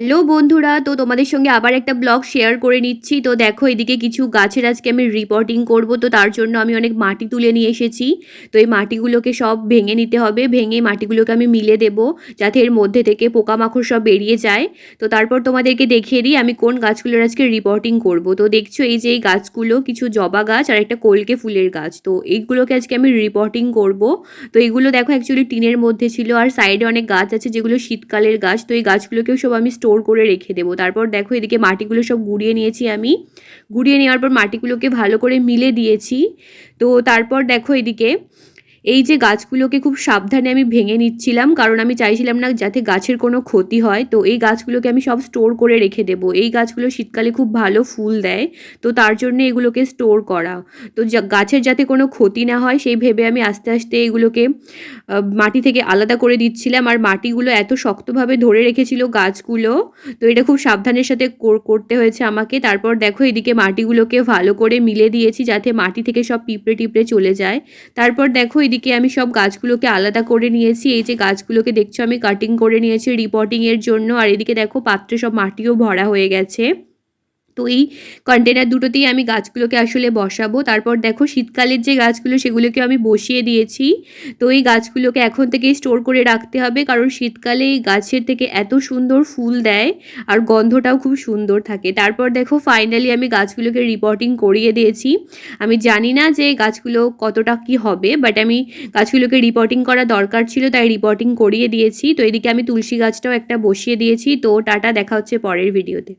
Hello বন্ধুরা, তো তোমাদের সঙ্গে আবার একটা ব্লগ শেয়ার করে নিচ্ছি। তো দেখো, এদিকে কিছু গাছের আজকে আমি রিপোর্টিং করব, তো তার জন্য আমি অনেক মাটি তুলে নিয়ে এসেছি। তো এই মাটিগুলোকে সব ভেঙে নিতে হবে, ভেঙে মাটিগুলোকে আমি মিলে দেব, যাতে এর মধ্যে থেকে পোকামাকড় সব বেরিয়ে যায়। তো তারপর তোমাদেরকে দেখিয়ে দিই আমি কোন গাছগুলোর আজকে রিপোর্টিং করব। তো দেখছো এই যে এই গাছগুলো কিছু জবা গাছ আর একটা কলকে ফুলের গাছ, তো এইগুলোকে আজকে আমি রিপোর্টিং করব। তো এইগুলো দেখো অ্যাকচুয়ালি টিনের মধ্যে ছিল, আর সাইডে অনেক গাছ আছে যেগুলো শীতকালের গাছ, তো এই গাছগুলোকেও সব আমি স্টোর করে রেখে দেবো। তারপর দেখো এদিকে মাটিগুলো সব গুঁড়িয়ে নিয়েছি আমি, গুঁড়িয়ে নেওয়ার পর মাটিগুলোকে ভালো করে মিলে দিয়েছি। তো তারপর দেখো এদিকে এই যে গাছগুলোকে খুব সাবধানে আমি ভেঙে নিচ্ছিলাম, কারণ আমি চাইছিলাম না যাতে গাছের কোনো ক্ষতি হয়। তো এই গাছগুলোকে আমি সব স্টোর করে রেখে দেবো, এই গাছগুলো শীতকালে খুব ভালো ফুল দেয়, তো তার জন্য এগুলোকে স্টোর করা। তো গাছের যাতে কোনো ক্ষতি না হয় সেই ভেবে আমি আস্তে আস্তে এগুলোকে মাটি থেকে আলাদা করে দিচ্ছিলাম। আর মাটিগুলো এত শক্তভাবে ধরে রেখেছিল গাছগুলো, তো এটা খুব সাবধানের সাথে করতে হয়েছে আমাকে। তারপর দেখো এদিকে মাটিগুলোকে ভালো করে মিলে দিয়েছি যাতে মাটি থেকে সব পিঁপড়ে টিপড়ে চলে যায়। তারপর দেখো এদিকে আমি সব গাছগুলোকে আলাদা করে নিয়েছি, এই যে গাছগুলোকে দেখছো আমি কাটিং করে নিয়েছি রিপোর্টিংয়ের জন্য। আর এদিকে দেখো পাত্রে সব মাটিও ভরা হয়ে গেছে। তো এই কন্টেনার দুটোতেই আমি গাছগুলোকে আসলে বসাবো। তারপর দেখো শীতকালের যে গাছগুলো সেগুলোকে আমি বসিয়ে দিয়েছি। তো এই গাছগুলোকে এখন থেকেই স্টোর করে রাখতে হবে, কারণ শীতকালে এই গাছের থেকে এত সুন্দর ফুল দেয় আর গন্ধটাও খুব সুন্দর থাকে। তারপর দেখো ফাইনালি আমি গাছগুলোকে রিপোর্টিং করিয়ে দিয়েছি। আমি জানি না যে গাছগুলো কতটা কি হবে, বাট আমি গাছগুলোকে রিপোর্টিং করা দরকার ছিল তাই রিপোর্টিং করিয়ে দিয়েছি। তো এদিকে আমি তুলসী গাছটাও একটা বসিয়ে দিয়েছি। তো টাটা, দেখা হচ্ছে পরের ভিডিওতে।